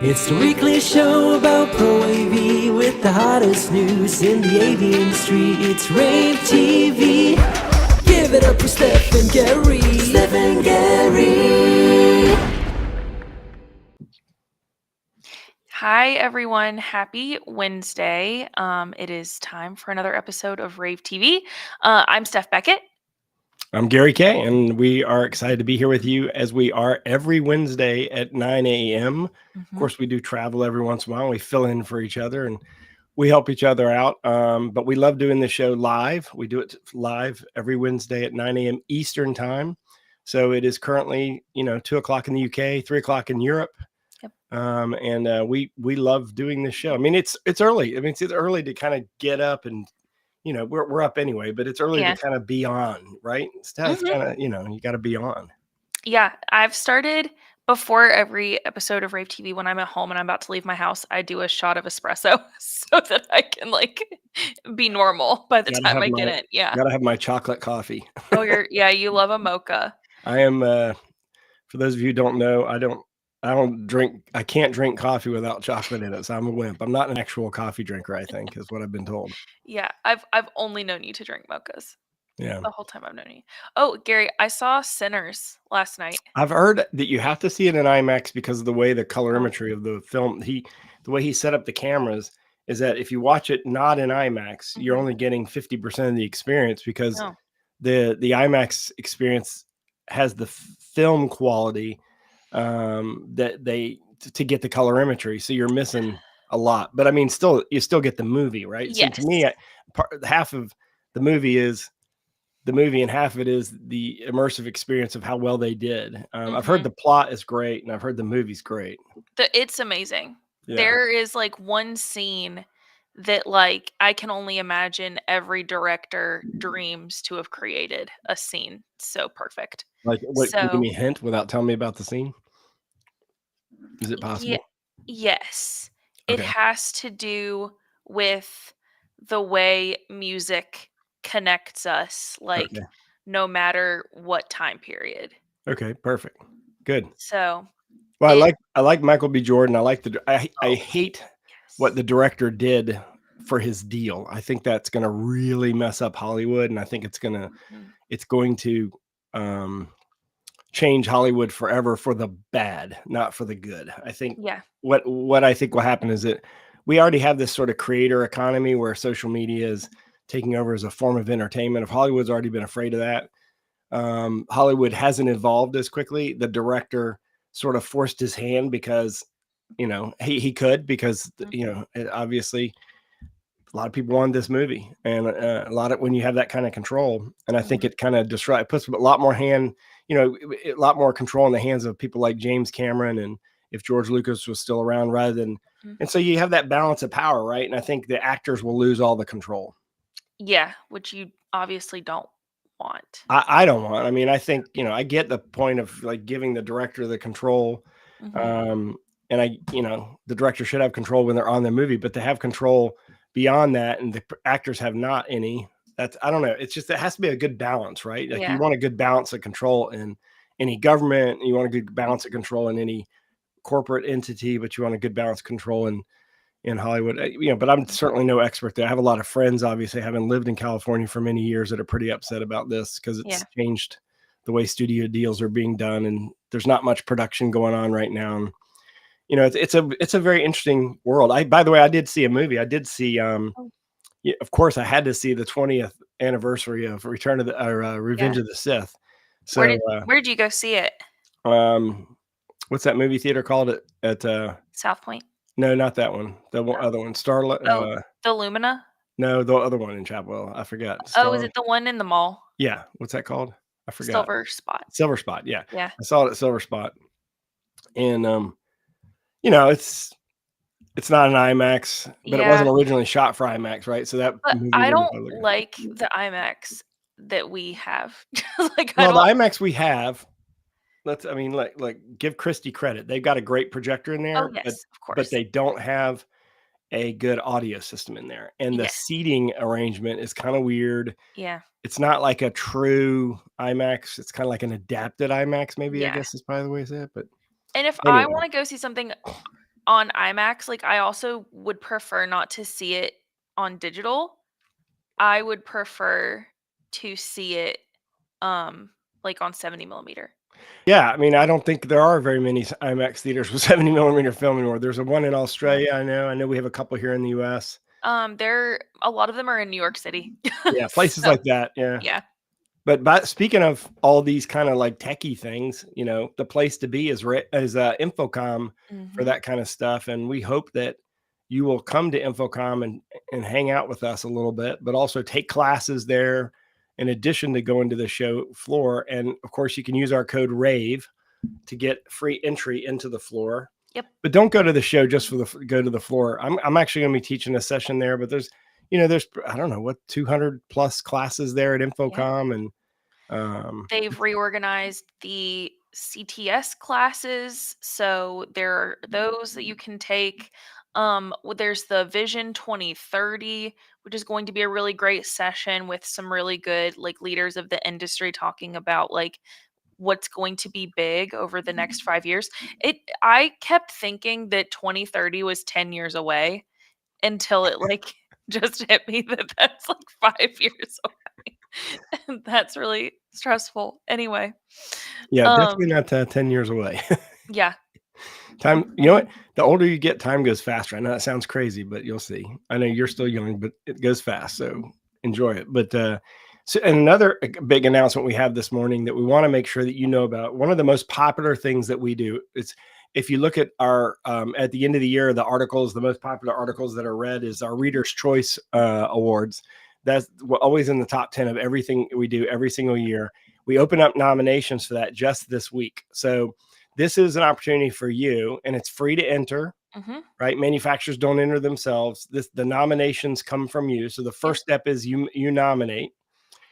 It's the weekly show about Pro AV with the hottest news in the AV industry. It's rAVe TV. Give it up for Steph and Gary. Steph and Gary. Hi, everyone. Happy Wednesday. It is time for another episode of rAVe TV. I'm Steph Beckett. I'm Gary Kay, and we are excited to be here with you as we are every Wednesday at 9 a.m. Of course, we do travel every once in a while. We fill in for each other and we help each other out. But we love doing the show live. We do it live every Wednesday at 9 a.m. Eastern time. So it is currently, 2 o'clock in the UK, 3 o'clock in Europe. Yep. We love doing this show. I mean, it's early. I mean, it's early to kind of get up and we're up anyway, but it's early to kind of be on, right? It's kind of, you got to be on. Yeah, I've started before every episode of rAVe TV. When I'm at home and I'm about to leave my house, I do a shot of espresso so that I can be normal by the time I get in. Yeah, gotta have my chocolate coffee. Oh, you love a mocha. I am. For those of you who don't know, I can't drink coffee without chocolate in it. So I'm a wimp. I'm not an actual coffee drinker, I think, is what I've been told. Yeah, I've only known you to drink mochas. Yeah. The whole time I've known you. Oh, Gary, I saw Sinners last night. I've heard that you have to see it in IMAX because of the way the colorimetry of the film, the way he set up the cameras is that if you watch it not in IMAX, you're only getting 50% of the experience because the IMAX experience has the film quality that to get the colorimetry, so you're missing a lot. But I mean, you still get the movie, right? Yes. So to me, half of the movie is the movie and half of it is the immersive experience of how well they did. I've heard the plot is great and I've heard the movie's great. It's amazing. Yeah. There is one scene that I can only imagine every director dreams to have created a scene so perfect. Give me a hint without telling me about the scene? Is it possible? Yes. Okay. It has to do with the way music connects us, no matter what time period. Okay, perfect. Good. So well, I like Michael B. Jordan. I hate what the director did for his deal. I think that's going to really mess up Hollywood, and I think it's going to change Hollywood forever for the bad, not for the good. I think what I think will happen is that we already have this sort of creator economy where social media is taking over as a form of entertainment. If Hollywood's already been afraid of that, Hollywood hasn't evolved as quickly. The director sort of forced his hand because, he could, because, obviously a lot of people wanted this movie, and when you have that kind of control, and I think it kind of puts a lot more a lot more control in the hands of people like James Cameron, and if George Lucas was still around, rather than, and so you have that balance of power, right? And I think the actors will lose all the control. Yeah, which you obviously don't want. I don't want. I mean, I think, I get the point of giving the director the control. And the director should have control when they're on the movie, but to have control beyond that, and the actors have not any, I don't know. It's just, it has to be a good balance, right? You want a good balance of control in any government, you want a good balance of control in any corporate entity, but you want a good balance of control in Hollywood, but I'm certainly no expert there. I have a lot of friends, obviously, having lived in California for many years, that are pretty upset about this because it's changed the way studio deals are being done, and there's not much production going on right now. And, it's a very interesting world. By the way, I did see a movie. I did see, of course, I had to see the 20th anniversary of Revenge of the Sith. So where did you go see it? What's that movie theater called at South Point? No, not that one. The other one, Starlight. The Lumina? No, the other one in Chapel. I forgot. Is it the one in the mall? Yeah. What's that called? I forgot. Silver Spot. Yeah. Yeah. I saw it at Silver Spot. And, it's not an IMAX, but it wasn't originally shot for IMAX, right? So that. But I don't like the IMAX that we have. The IMAX we have. Give Christie credit. They've got a great projector in there. Oh, yes, of course. But they don't have a good audio system in there. And the seating arrangement is kind of weird. Yeah. It's not like a true IMAX. It's kind of like an adapted IMAX, maybe, I guess is probably the way to say it. But And if I Anyway. want to go see something on IMAX, like I also would prefer not to see it on digital. I would prefer to see it like on 70 millimeter. Yeah, I mean, I don't think there are very many IMAX theaters with 70 millimeter film anymore. There's a one in Australia, I know. I know we have a couple here in the US. A lot of them are in New York City. Yeah, places So, like that. Yeah. yeah. But speaking of all these kind of like techie things, the place to be is Infocom for Mhm. that kind of stuff. And we hope that you will come to Infocom and hang out with us a little bit, but also take classes there in addition to going to the show floor. And of course, you can use our code rAVE to get free entry into the floor. Yep. But don't go to the show just for go to the floor. I'm actually going to be teaching a session there, but there's I don't know what 200 plus classes there at Infocom, and They've reorganized the CTS classes, so there are those that you can take. There's the Vision 2030, which is going to be a really great session with some really good like leaders of the industry talking about like what's going to be big over the next 5 years. I kept thinking that 2030 was 10 years away until it like just hit me that that's like 5 years away. And that's really stressful. Anyway, yeah, definitely um, not 10 years away. yeah. Time, you know what? The older you get, time goes faster. I know that sounds crazy, but you'll see. I know you're still young, but it goes fast. So enjoy it. But so, and another big announcement we have this morning that we want to make sure that you know about. One of the most popular things that we do is, if you look at our at the end of the year, the most popular articles that are read is our Reader's Choice Awards. That's always in the top 10 of everything we do every single year. We open up nominations for that just this week. So this is an opportunity for you, and it's free to enter. Mm-hmm. Right? Manufacturers don't enter themselves. The nominations come from you. So the first step is you nominate.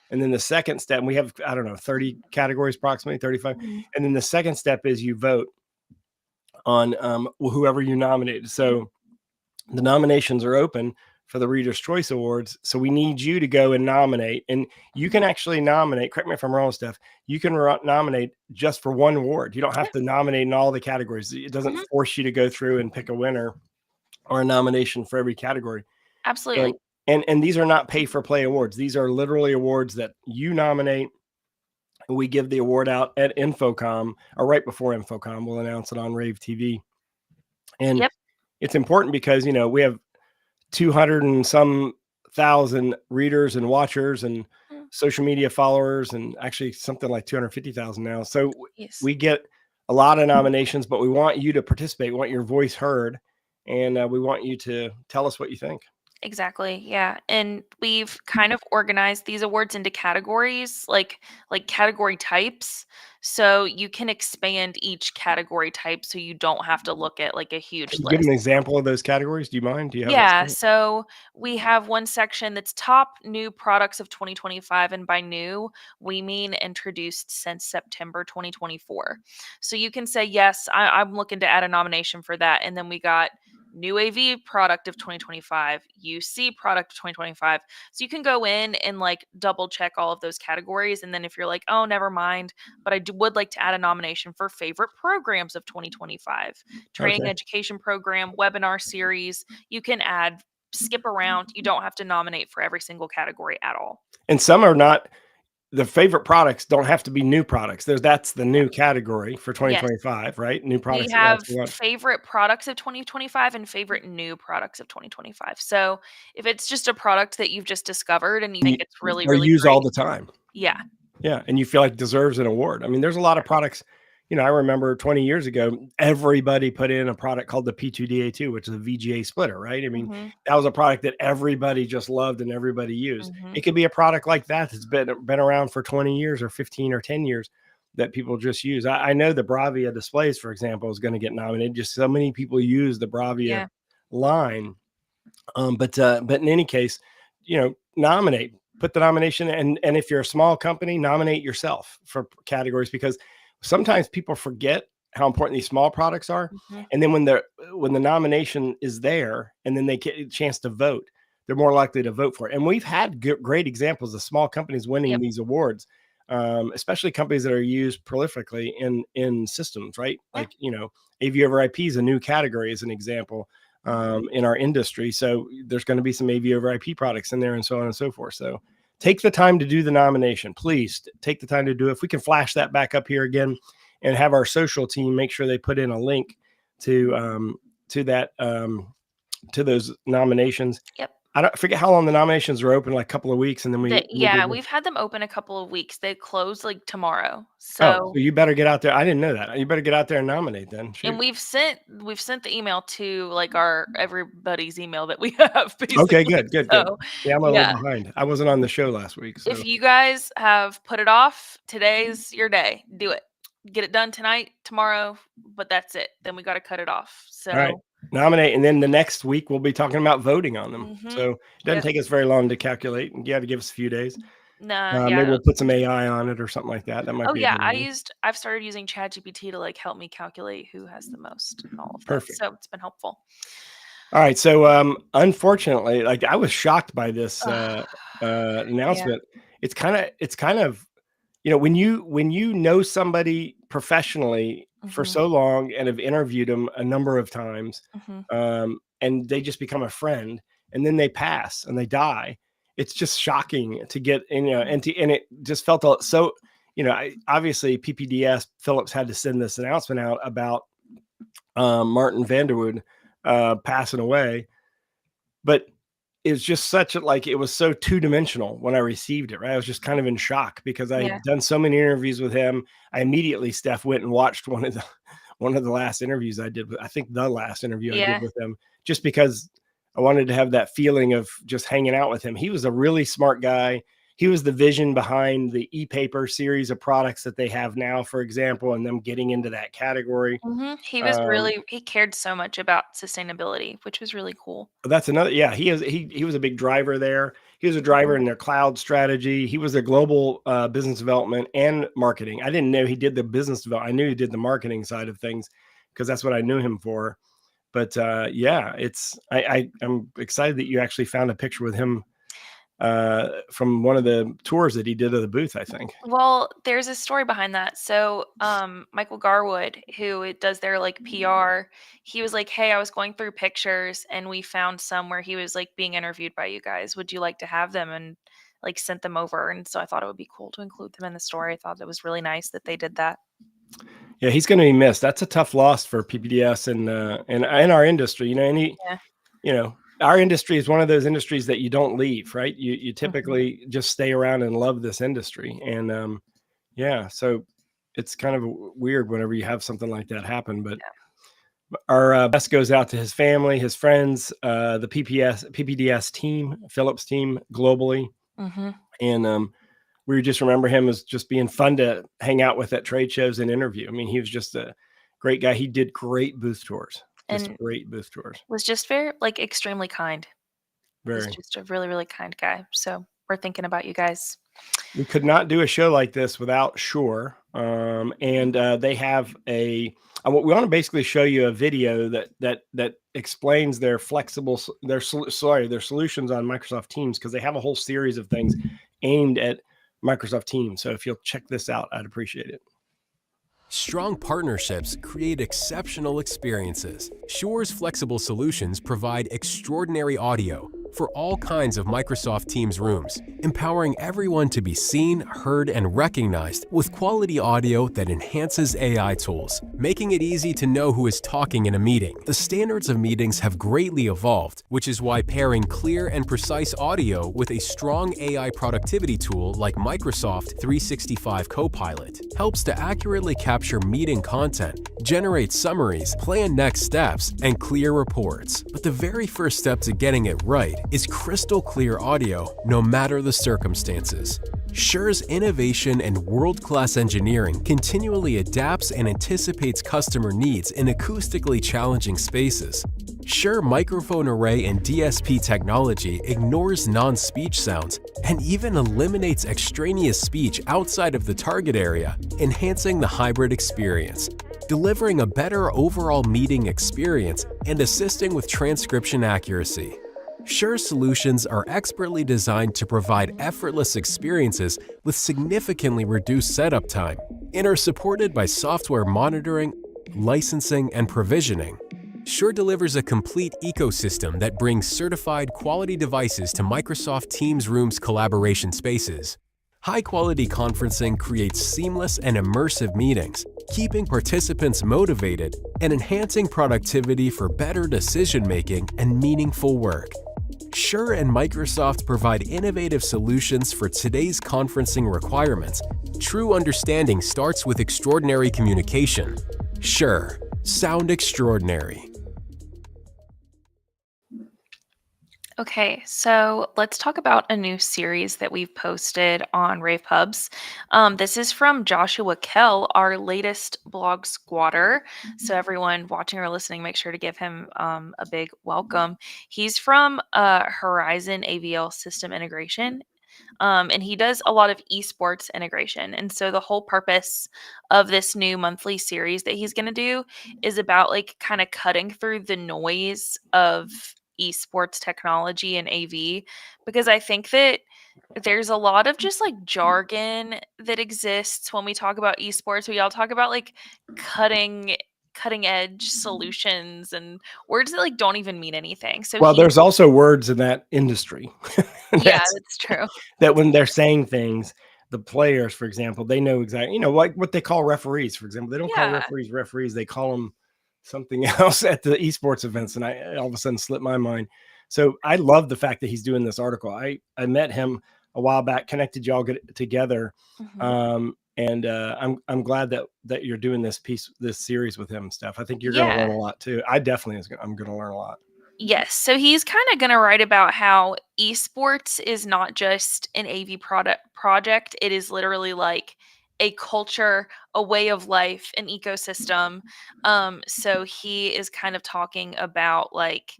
And then the second step, we have, I don't know, 30 categories, approximately 35. Mm-hmm. And then the second step is you vote on whoever you nominated. So the nominations are open for the Reader's Choice Awards. So we need you to go and nominate. And you can actually nominate, correct me if I'm wrong, Steph, you can nominate just for one award. You don't have to nominate in all the categories. It doesn't force you to go through and pick a winner or a nomination for every category. Absolutely. And these are not pay for play awards. These are literally awards that you nominate. We give the award out at Infocom, or right before Infocom. We'll announce it on rAVe TV. And it's important because, we have 200 and some thousand readers and watchers and social media followers, and actually something like 250,000 now. So we get a lot of nominations, but we want you to participate. We want your voice heard, and we want you to tell us what you think. Exactly. Yeah. And we've kind of organized these awards into categories, like category types. So you can expand each category type so you don't have to look at like a huge Can you list. give an example of those categories? Do you mind? Do you have Yeah, that? so we have one section that's top new products of 2025, and by new, we mean introduced since September 2024. So you can say, yes, I'm looking to add a nomination for that. And then we got new AV product of 2025, UC product of 2025. So you can go in and like double check all of those categories. And then if you're like, oh, never mind, but would like to add a nomination for favorite programs of 2025, training Okay. education program, webinar series, you can skip around. You don't have to nominate for every single category at all. And some are not. The favorite products don't have to be new products. That's the new category for 2025, yes. Right? New products. We have favorite products of 2025 and favorite new products of 2025. So if it's just a product that you've just discovered and you think it's really, really use great, all the time. Yeah. Yeah. And you feel like deserves an award. I mean, there's a lot of products. I remember 20 years ago, everybody put in a product called the P2DA2, which is a VGA splitter, right? I mean, that was a product that everybody just loved and everybody used. It could be a product like that that's been around for 20 years or 15 or 10 years that people just use. I know the Bravia displays, for example, is going to get nominated. Just so many people use the Bravia line. But in any case, nominate. Put the nomination, and if you're a small company, nominate yourself for categories, because sometimes people forget how important these small products are. And then when the nomination is there and then they get a chance to vote, they're more likely to vote for it. And we've had great examples of small companies winning these awards. especially companies that are used prolifically in systems, right? Like, AV over IP is a new category as an example in our industry. So there's going to be some AV over IP products in there and so on and so forth. So take the time to do the nomination. Please take the time to do it. If we can flash that back up here again and have our social team make sure they put in a link to that, to those nominations. Yep. I forget how long the nominations are open, like a couple of weeks, and then we've had them open a couple of weeks. They close like tomorrow. So you better get out there. I didn't know that. You better get out there and nominate then. Shoot. And we've sent the email to like our everybody's email that we have. Basically. Okay, good. So, yeah, I'm a little behind. I wasn't on the show last week. So. If you guys have put it off, today's your day. Do it. Get it done tonight, tomorrow, but that's it. Then we got to cut it off. So. All right. Nominate, and then the next week we'll be talking about voting on them. So it doesn't take us very long to calculate. You got to give us a few days. Maybe we'll put some AI on it or something like that. That might be. I've started using ChatGPT to like help me calculate who has the most and all of that. Perfect. So it's been helpful. All right. So unfortunately, like I was shocked by this announcement. Yeah. It's kind of when you know somebody professionally for so long and have interviewed them a number of times, and they just become a friend, and then they pass and they die. It's just shocking to get and it just felt so. Obviously PPDS Philips had to send this announcement out about Martin Vanderwood passing away, but it's just it was so two-dimensional when I received it, right? I was just kind of in shock because I had done so many interviews with him. I immediately, Steph, went and watched one of the last interviews I did. I think the last interview I did with him, just because I wanted to have that feeling of just hanging out with him. He was a really smart guy. He was the vision behind the e-paper series of products that they have now, for example, and them getting into that category. He was he cared so much about sustainability, which was really cool. That's another, he was a big driver there. He was a driver in their cloud strategy. He was a global business development and marketing. I didn't know he did the business development. I knew he did the marketing side of things because that's what I knew him for. But I'm excited that you actually found a picture with him from one of the tours that he did of the booth, I think. Well, there's a story behind that. So Michael Garwood, who does their like PR, he was like, hey, I was going through pictures and we found some where he was like being interviewed by you guys. Would you like to have them? And like sent them over. And so I thought it would be cool to include them in the story. I thought it was really nice that they did that. Yeah, he's going to be missed. That's a tough loss for PPDS and our industry, our industry is one of those industries that you don't leave, right? You typically just stay around and love this industry. And so it's kind of weird whenever you have something like that happen. But our best goes out to his family, his friends, the PPDS team, Philips team globally. And we just remember him as just being fun to hang out with at trade shows and interview. I mean, he was just a great guy. He did great booth tours. Great booth tours. Was just very extremely kind. Very. Was just a really, really kind guy. So we're thinking about you guys. We could not do a show like this without Shure. And they have we want to basically show you a video that explains their solutions on Microsoft Teams, because they have a whole series of things aimed at Microsoft Teams. So if you'll check this out, I'd appreciate it. Strong partnerships create exceptional experiences. Shure's flexible solutions provide extraordinary audio for all kinds of Microsoft Teams rooms, empowering everyone to be seen, heard, and recognized with quality audio that enhances AI tools, making it easy to know who is talking in a meeting. The standards of meetings have greatly evolved, which is why pairing clear and precise audio with a strong AI productivity tool like Microsoft 365 Copilot helps to accurately capture meeting content, generate summaries, plan next steps, and clear reports. But the very first step to getting it right is crystal clear audio, no matter the circumstances. Shure's innovation and world-class engineering continually adapts and anticipates customer needs in acoustically challenging spaces. Shure microphone array and DSP technology ignores non-speech sounds and even eliminates extraneous speech outside of the target area, enhancing the hybrid experience, delivering a better overall meeting experience and assisting with transcription accuracy. Shure solutions are expertly designed to provide effortless experiences with significantly reduced setup time and are supported by software monitoring, licensing, and provisioning. Shure delivers a complete ecosystem that brings certified quality devices to Microsoft Teams Rooms collaboration spaces. High-quality conferencing creates seamless and immersive meetings, keeping participants motivated and enhancing productivity for better decision-making and meaningful work. Shure and Microsoft provide innovative solutions for today's conferencing requirements. True understanding starts with extraordinary communication. Shure, sound extraordinary. Okay, so let's talk about a new series that we've posted on rAVe Pubs. This is from Joshua Kell, our latest blog squatter. So everyone watching or listening, make sure to give him a big welcome. He's from Horizon AVI System Integration. And he does a lot of esports integration. And so the whole purpose of this new monthly series that he's going to do is about like kind of cutting through the noise of esports technology and AV, because I think that there's a lot of just like jargon that exists when we talk about esports. We all talk about like cutting edge solutions and words that like don't even mean anything. So Well, there's also words in that industry yeah, that's true. that when they're saying things, the players, for example, they know exactly, like what they call referees, for example. They don't call Yeah. referees, they call them something else at the esports events, and I all of a sudden slipped my mind. So I love the fact that he's doing this article. I met him a while back, connected y'all together, and I'm glad that you're doing this series with him and stuff. I think you're going to learn a lot too. I'm going to learn a lot. Yes. So he's kind of going to write about how esports is not just an AV project. It is literally like a culture, a way of life, an ecosystem. So he is kind of talking about like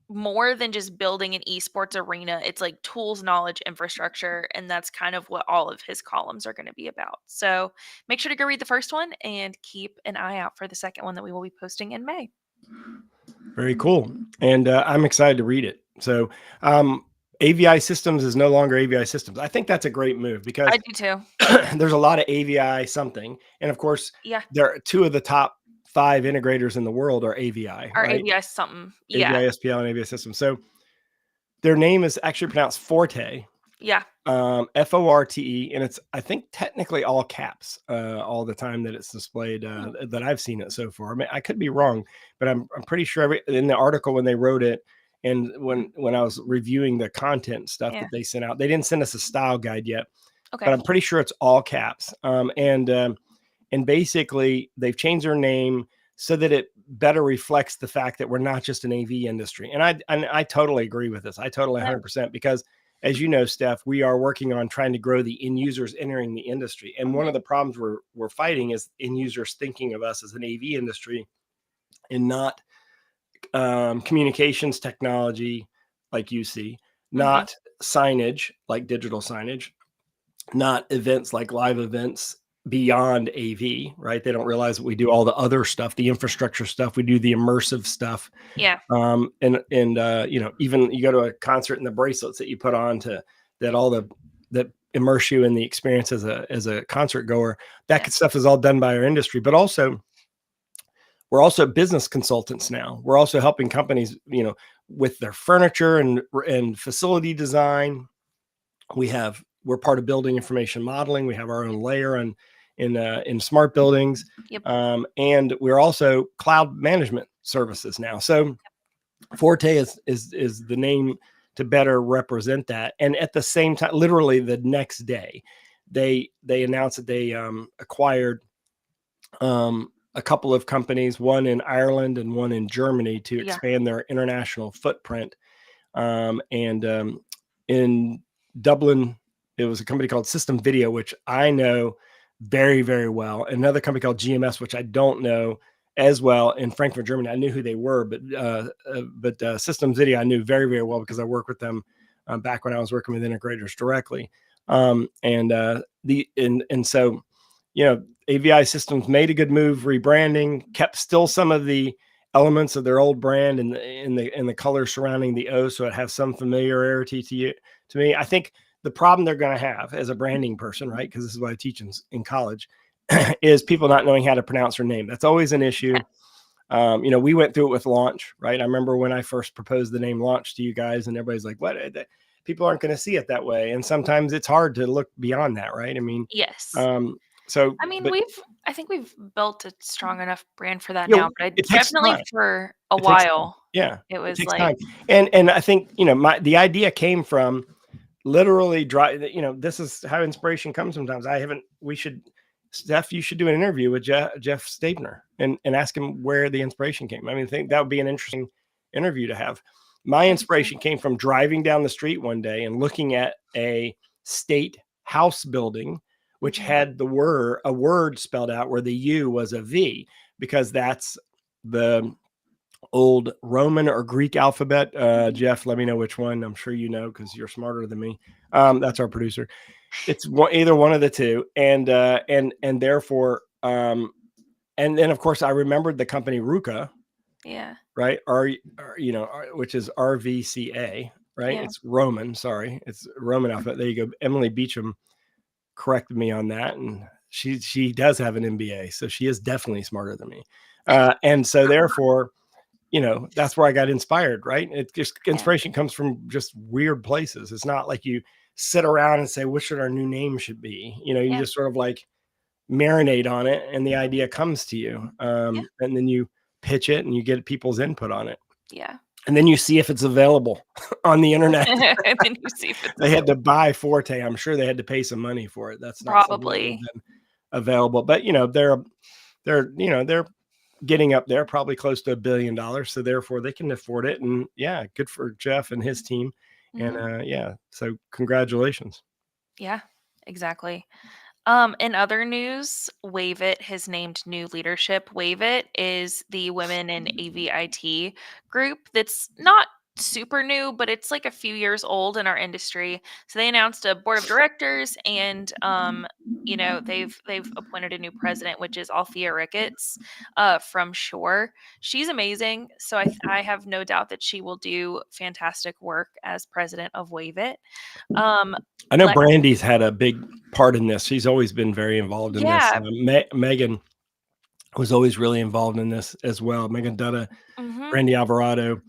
more than just building an esports arena. It's like tools, knowledge, infrastructure, and that's kind of what all of his columns are going to be about. So make sure to go read the first one and keep an eye out for the second one that we will be posting in May. Very cool. And I'm excited to read it. So AVI Systems is no longer AVI Systems. I think that's a great move because I do too. There's a lot of AVI something. And of course, there are two of the top 5 integrators in the world are AVI. Or right? AVI something. Yeah. AVI SPL and AVI Systems. So their name is actually pronounced Forté. Yeah. Forte, and it's, I think, technically all caps all the time that it's displayed that I've seen it so far. I mean, I could be wrong, but I'm pretty sure in the article when they wrote it and when I was reviewing the content stuff that they sent out, they didn't send us a style guide yet. Okay. But I'm pretty sure it's all caps. And basically they've changed their name so that it better reflects the fact that we're not just an AV industry. And I totally agree with this. I totally 100%, because as you know, Steph, we are working on trying to grow the end users entering the industry. And one of the problems we're fighting is end users thinking of us as an AV industry and not communications technology like you see, not signage like digital signage, not events like live events beyond AV, right? They don't realize that we do all the other stuff, the infrastructure stuff. We do the immersive stuff. Yeah. And even you go to a concert and the bracelets that you put on that immerse you in the experience as a concert goer, that stuff is all done by our industry. But also, we're also business consultants now. We're also helping companies, with their furniture and facility design. We're part of building information modeling. We have our own layer in smart buildings. Yep. And we're also cloud management services now. So Forté is the name to better represent that. And at the same time, literally the next day, they announced that they acquired a couple of companies, one in Ireland and one in Germany, to expand their international footprint. And in Dublin, it was a company called System Video, which I know very, very well. Another company called GMS, which I don't know as well. In Frankfurt, Germany, I knew who they were, but System Video I knew very, very well because I worked with them back when I was working with integrators directly. So AVI Systems made a good move, rebranding, kept still some of the elements of their old brand and in the color surrounding the O, so it has some familiarity to me. I think the problem they're going to have as a branding person, right? Because this is what I teach in college, is people not knowing how to pronounce her name. That's always an issue. We went through it with Launch, right? I remember when I first proposed the name Launch to you guys, and everybody's like, "What? People aren't going to see it that way." And sometimes it's hard to look beyond that, right? I mean, Yes. so I mean, but, I think we've built a strong enough brand for that you know, now, but it takes definitely time. for a It takes time. while, Yeah, it it was takes like, time. And I think, the idea came from literally this is how inspiration comes sometimes. Steph, you should do an interview with Jeff Stabner and ask him where the inspiration came. I mean, I think that would be an interesting interview to have. My inspiration came from driving down the street one day and looking at a state house building, which had a word spelled out where the U was a V, because that's the old Roman or Greek alphabet. Jeff, let me know which one. I'm sure you know, because you're smarter than me. That's our producer. It's either one of the two, and therefore, and then of course I remembered the company Ruka, right? Which is RVCA, right? Yeah. It's Roman. Sorry, it's Roman alphabet. There you go. Emily Beecham corrected me on that, and she does have an MBA, so she is definitely smarter than me. And so therefore, that's where I got inspired, right? It just inspiration comes from just weird places. It's not like you sit around and say, what should our new name should be? You just sort of like marinate on it, and the idea comes to you. And then you pitch it and you get people's input on it. Yeah. And then you see if it's available on the internet. And then you see if it's they had to buy Forté. I'm sure they had to pay some money for it. That's not probably available, but they're getting up there, probably close to $1 billion. So therefore they can afford it. And good for Jeff and his team. And so congratulations. Yeah, exactly. In other news, rAVe has named new leadership. rAVe is the Women in AVIT group that's not super new, but it's like a few years old in our industry. So they announced a board of directors, and they've appointed a new president, which is Althea Ricketts from Shure. She's amazing, so I have no doubt that she will do fantastic work as president of rAVe. I know Brandy's had a big part in this. She's always been very involved in this. Megan was always really involved in this as well. Megan Dutta, Brandy Alvarado.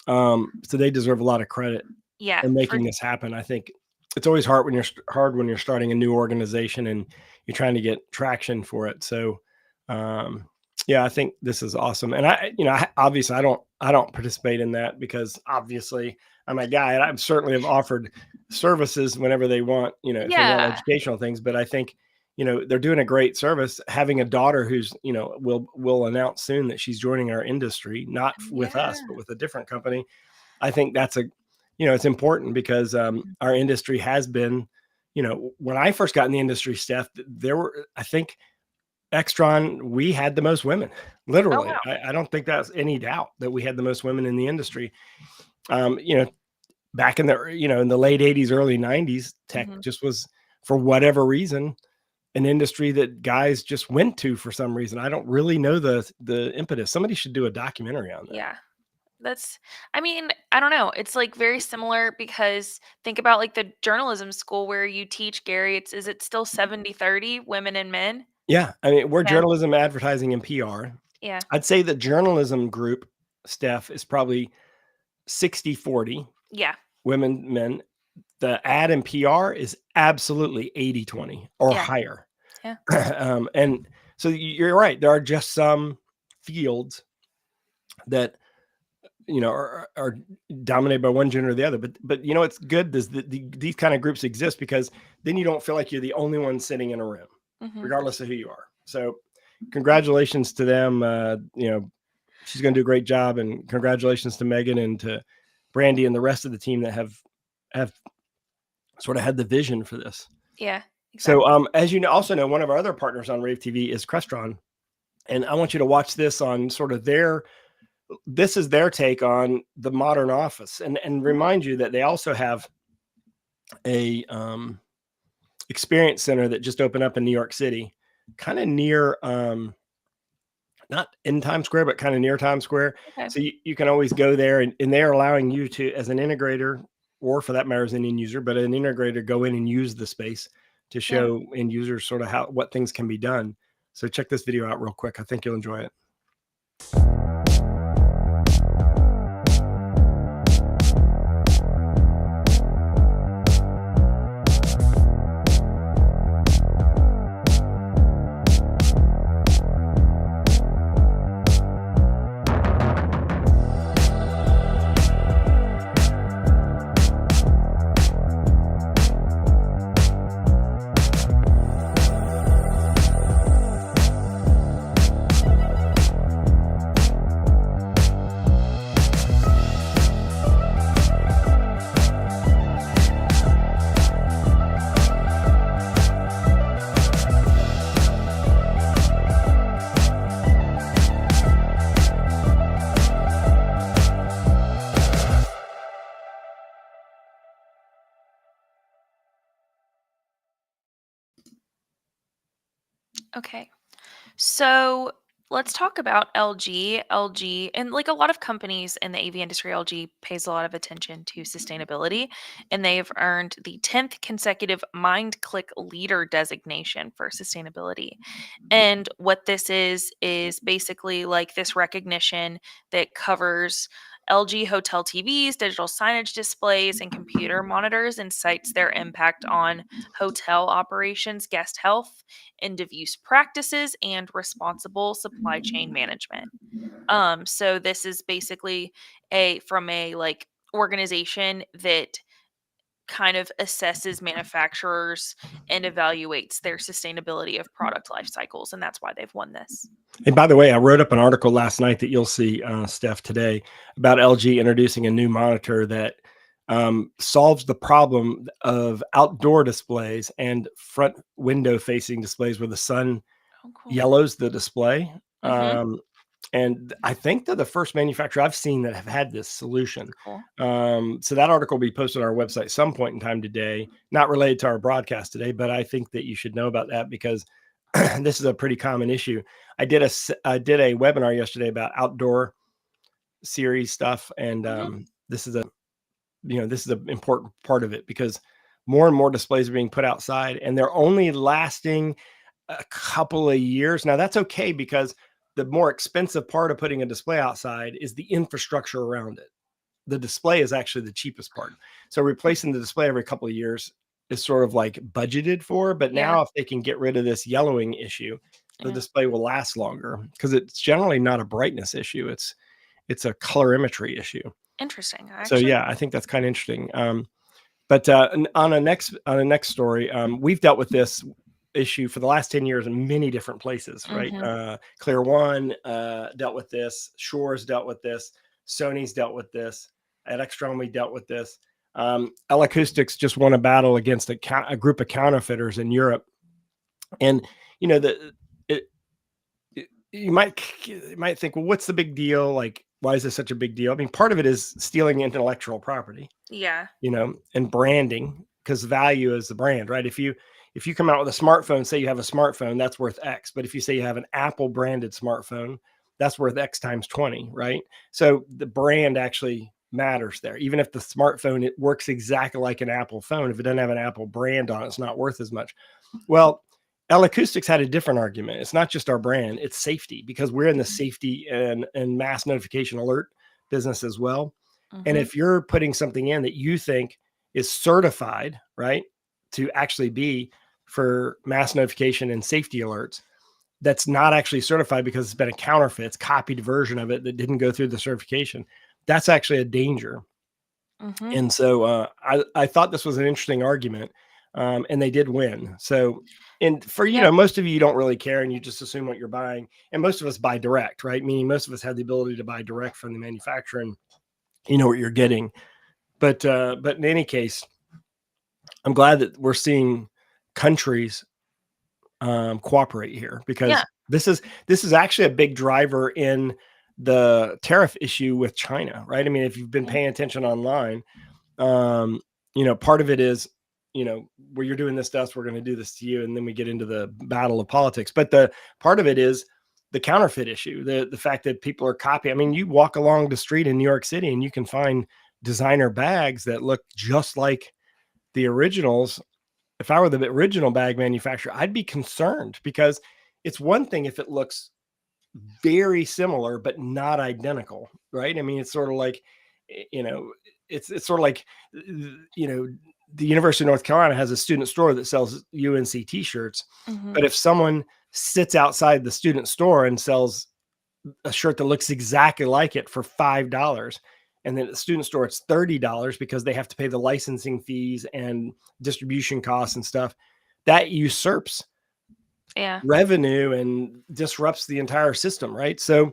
So they deserve a lot of credit in making this happen. I think it's always hard when you're starting a new organization and you're trying to get traction for it. So I think this is awesome. And obviously I don't participate in that, because obviously I'm a guy, and I certainly have offered services whenever they want, if they want educational things. But I think, they're doing a great service. Having a daughter who's, will announce soon that she's joining our industry, not with us, but with a different company. I think that's it's important, because our industry has been, when I first got in the industry, Steph, there were, I think, Extron, we had the most women, literally. Oh, wow. I don't think that's any doubt that we had the most women in the industry. Back in the, in the late 80s, early 90s, tech just was, for whatever reason, an industry that guys just went to for some reason. I don't really know the impetus. Somebody should do a documentary on that. Yeah. I don't know. It's like very similar, because think about like the journalism school where you teach, Gary, is it still 70-30 women and men? Yeah. I mean, we're journalism, advertising, and PR. Yeah. I'd say the journalism group, Steph, is probably 60-40. Yeah. Women, men. The ad and PR is absolutely 80-20 or higher. Yeah. And so you're right. There are just some fields that, are dominated by one gender or the other. But it's good these kind of groups exist, because then you don't feel like you're the only one sitting in a room, regardless of who you are. So congratulations to them. She's going to do a great job, and congratulations to Megan and to Brandy and the rest of the team that have sort of had the vision for this. Yeah. Exactly. So as you also know, one of our other partners on rAVe TV is Extron. And I want you to watch this on sort of this is their take on the modern office, and remind you that they also have a experience center that just opened up in New York City, kind of near not in Times Square, but kind of near Times Square. Okay. So you can always go there, and they're allowing you to, as an integrator, or for that matter, as an end user, but an integrator, go in and use the space to show end users sort of what things can be done. So check this video out real quick. I think you'll enjoy it. Okay. So let's talk about LG. LG, and like a lot of companies in the AV industry, LG pays a lot of attention to sustainability, and they've earned the 10th consecutive Mindclick leader designation for sustainability. And what this is basically like this recognition that covers LG hotel TVs, digital signage displays, and computer monitors, and cites their impact on hotel operations, guest health, end of use practices, and responsible supply chain management. So this is basically from a like organization that kind of assesses manufacturers and evaluates their sustainability of product life cycles, and that's why they've won this. And by the way, I wrote up an article last night that you'll see, Steph, today about LG introducing a new monitor that solves the problem of outdoor displays and front window facing displays where the sun yellows the display. And I think they're the first manufacturer I've seen that have had this solution. Cool. So that article will be posted on our website some point in time today, not related to our broadcast today, but I think that you should know about that because this is a pretty common issue. I did a webinar yesterday about outdoor series stuff. And this is an important part of it because more and more displays are being put outside and they're only lasting a couple of years. Now that's okay because the more expensive part of putting a display outside is the infrastructure around it. The display is actually the cheapest part. So replacing the display every couple of years is sort of like budgeted for, but now if they can get rid of this yellowing issue, the display will last longer because it's generally not a brightness issue. It's a colorimetry issue. Interesting. So yeah, I think that's kind of interesting. But on a next story, we've dealt with this issue for the last 10 years in many different places, right? Clear One dealt with this. Shure's dealt with this. Sony's dealt with this. At Extron, we dealt with this. Eloustics just won a battle against a group of counterfeiters in Europe. And, you know, you might think, well, what's the big deal? Like, why is this such a big deal? I mean, part of it is stealing intellectual property. Yeah. You know, and branding, because value is the brand, right? If you come out with a smartphone, say you have a smartphone, that's worth X. But if you say you have an Apple branded smartphone, that's worth X times 20, right? So the brand actually matters there. Even if the smartphone, it works exactly like an Apple phone. If it doesn't have an Apple brand on it, it's not worth as much. Well, Eloustics had a different argument. It's not just our brand, it's safety, because we're in the safety and mass notification alert business as well. And if you're putting something in that you think is certified, right, to actually be for mass notification and safety alerts, that's not actually certified because it's been a counterfeit, it's copied version of it that didn't go through the certification, that's actually a danger. And so I thought this was an interesting argument, and they did win. So, and for, you know, most of you don't really care and you just assume what you're buying. And most of us buy direct, right? Meaning most of us have the ability to buy direct from the manufacturer and you know what you're getting. But in any case, I'm glad that we're seeing countries cooperate here because this is actually a big driver in the tariff issue with China, right? I mean, if you've been paying attention online, you know, part of it is, you know, where you're doing this to us, we're going to do this to you. And then we get into the battle of politics. But the part of it is the counterfeit issue, the fact that people are copying. I mean, you walk along the street in New York City and you can find designer bags that look just like the originals. If I were the original bag manufacturer, I'd be concerned, because it's one thing if it looks very similar but not identical, right? I mean, it's sort of like, it's sort of like, the University of North Carolina has a student store that sells UNC t-shirts. But if someone sits outside the student store and sells a shirt that looks exactly like it for $5, and then at the student store it's $30 because they have to pay the licensing fees and distribution costs and stuff, that usurps revenue and disrupts the entire system, right? So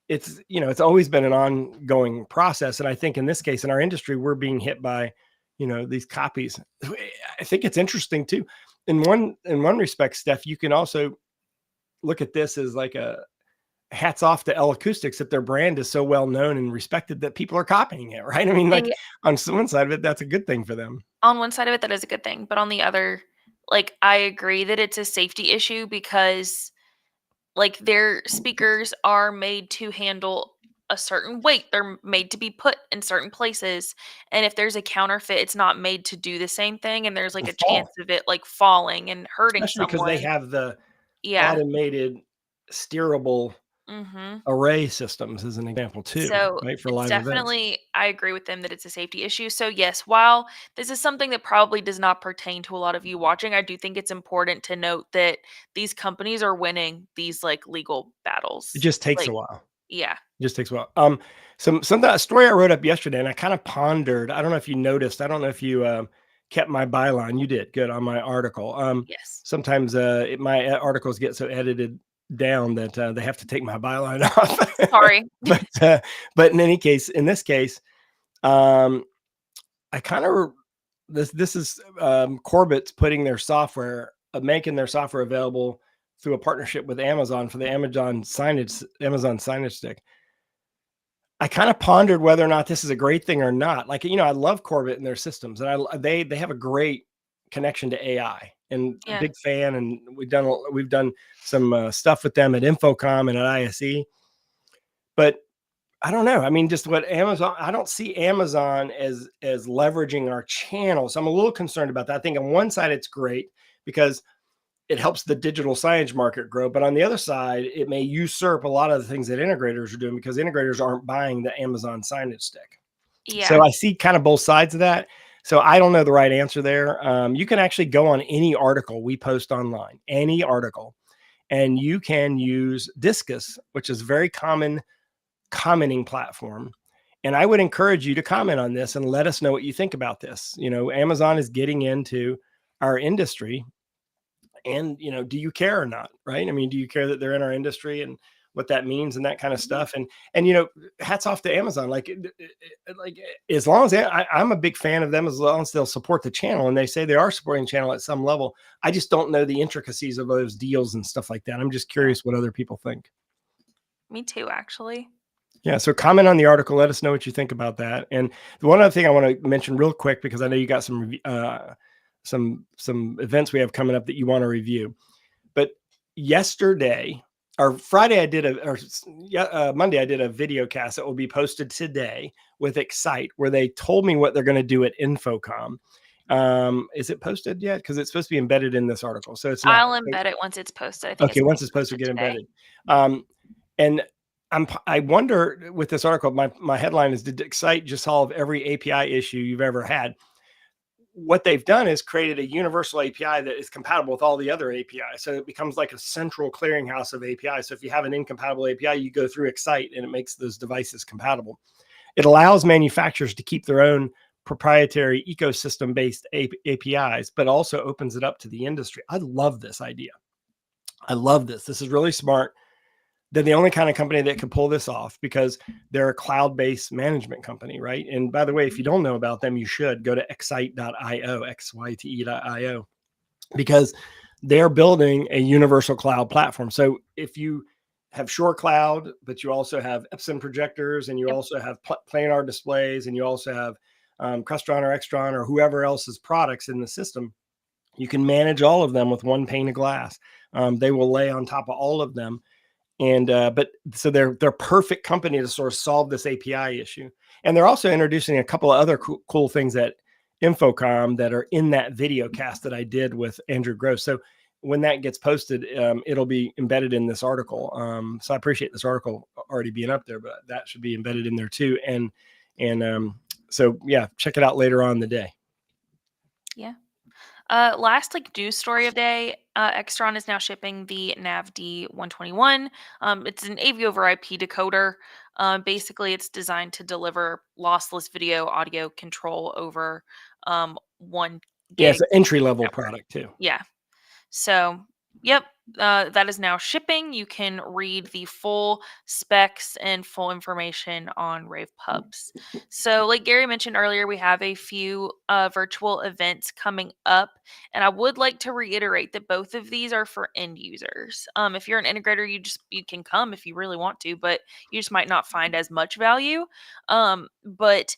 it's, it's always been an ongoing process. And I think in this case, in our industry, we're being hit by, these copies. I think it's interesting too. In one respect, Steph, you can also look at this as like a hats off to Eloustics, that their brand is so well known and respected that people are copying it, right? I mean, like on one side of it, that's a good thing for them. On one side of it, that is a good thing. But on the other, like, I agree that it's a safety issue, because like their speakers are made to handle a certain weight. They're made to be put in certain places. And if there's a counterfeit, it's not made to do the same thing. And there's like a chance of it like falling and hurting Especially someone. because they have the automated steerable array systems as an example too. So right, for it's live definitely events. I agree with them that it's a safety issue. So yes, while this is something that probably does not pertain to a lot of you watching, I do think it's important to note that these companies are winning these like legal battles. It just takes a while. Yeah. It just takes a while. A story I wrote up yesterday, and I kind of pondered. I don't know if you noticed. I don't know if you kept my byline. You did good on my article. Yes. Sometimes my articles get so edited down that they have to take my byline off. Sorry. but in any case, in this case, I kind of this is Corvett's putting their software, making their software available through a partnership with Amazon for the Amazon signage stick. I kind of pondered whether or not this is a great thing or not. Like, I love Corvett and their systems, and they have a great connection to AI, and a big fan. And we've done some stuff with them at Infocom and at ISE. But I don't know. I mean, just what Amazon, I don't see Amazon as leveraging our channel. So I'm a little concerned about that. I think on one side, it's great because it helps the digital signage market grow. But on the other side, it may usurp a lot of the things that integrators are doing, because integrators aren't buying the Amazon signage stick. Yeah. So I see kind of both sides of that. So I don't know the right answer there. You can actually go on any article we post online, any article, and you can use Discus, which is a very common commenting platform. And I would encourage you to comment on this and let us know what you think about this. Amazon is getting into our industry, and, do you care or not? Right. I mean, do you care that they're in our industry and what that means and that kind of stuff? And hats off to Amazon. Like as long as I'm a big fan of them, as long as they'll support the channel, and they say they are supporting the channel at some level. I just don't know the intricacies of those deals and stuff like that. I'm just curious what other people think. Me too, actually. Yeah. So comment on the article. Let us know what you think about that. And the one other thing I want to mention real quick, because I know you got some events we have coming up that you want to review. But yesterday or Friday, Monday, I did a video cast that will be posted today with Excite, where they told me what they're going to do at Infocom. Is it posted yet? Because it's supposed to be embedded in this article. So it's not. I'll embed it once it's posted. I think okay, once it's posted, get embedded. And I wonder with this article, my headline is, did Excite just solve every API issue you've ever had? What they've done is created a universal API that is compatible with all the other APIs. So it becomes like a central clearinghouse of APIs. So if you have an incompatible API, you go through Excite and it makes those devices compatible. It allows manufacturers to keep their own proprietary ecosystem-based APIs, but also opens it up to the industry. I love this idea. I love this. This is really smart. They're the only kind of company that can pull this off, because they're a cloud-based management company, right? And by the way, if you don't know about them, you should go to excite.io, xyte.io, because they're building a universal cloud platform. So if you have Shure Cloud, but you also have Epson projectors, and you also have planar displays, and you also have Crestron or Extron or whoever else's products in the system, you can manage all of them with one pane of glass. They will lay on top of all of them. But so they're perfect company to sort of solve this API issue. And they're also introducing a couple of other cool things at Infocom that are in that video cast that I did with Andrew Gross. So when that gets posted, it'll be embedded in this article. So I appreciate this article already being up there, but that should be embedded in there too. So yeah, check it out later on in the day. Yeah. Last news story of day, Extron is now shipping the NAVD 121. It's an AV over IP decoder. Basically, it's designed to deliver lossless video audio control over 1 gig. Yeah, it's an entry-level product too. Yeah. So, yep, that is now shipping. You can read the full specs and full information on rAVe Pubs. So, like Gary mentioned earlier, we have a few virtual events coming up, and I would like to reiterate that both of these are for end users. If you're an integrator, you can come if you really want to, but you just might not find as much value. But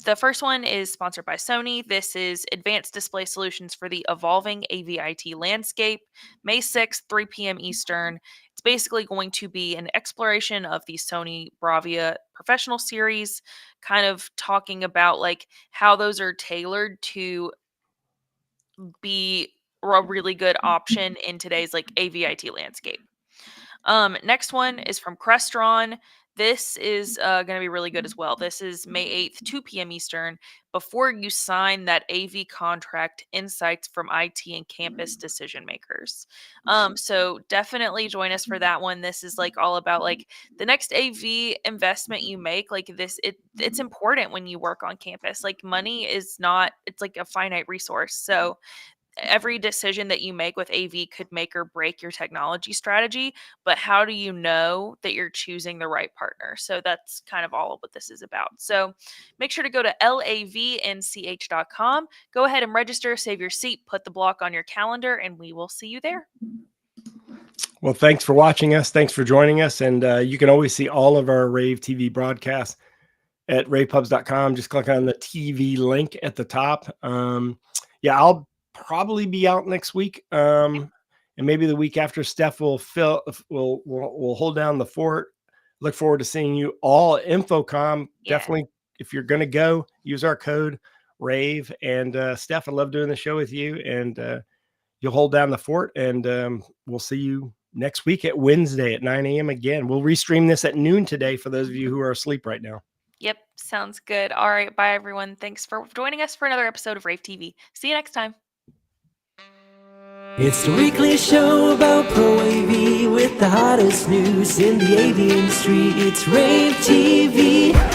the first one is sponsored by Sony. This is Advanced Display Solutions for the Evolving AVIT Landscape, May 6th, 3 p.m. Eastern. It's basically going to be an exploration of the Sony Bravia Professional Series, kind of talking about like how those are tailored to be a really good option in today's like AVIT landscape. Next one is from Crestron. This is going to be really good as well. This is May 8th, 2 p.m. Eastern. Before you sign that AV contract, insights from IT and campus decision makers. So definitely join us for that one. This is like all about like the next AV investment you make. Like this, it's important when you work on campus. Like money is not, it's like a finite resource. So every decision that you make with AV could make or break your technology strategy, but how do you know that you're choosing the right partner? So that's kind of all of what this is about. So make sure to go to lavnch.com. Go ahead and register, save your seat, put the block on your calendar, and we will see you there. Well, thanks for watching us. Thanks for joining us. And you can always see all of our rAVe TV broadcasts at ravepubs.com. Just click on the TV link at the top. Yeah, I'll probably be out next week, and maybe the week after. Steph will hold down the fort. Look forward to seeing you all at Infocom. Yeah. Definitely, if you're going to go, use our code rAVe. And Steph, I love doing the show with you, and you'll hold down the fort. And we'll see you next week at Wednesday at 9 a.m. again. We'll restream this at noon today for those of you who are asleep right now. Yep, sounds good. All right, bye everyone. Thanks for joining us for another episode of rAVe TV. See you next time. It's the weekly show about Pro AV with the hottest news in the AV industry. It's rAVe TV.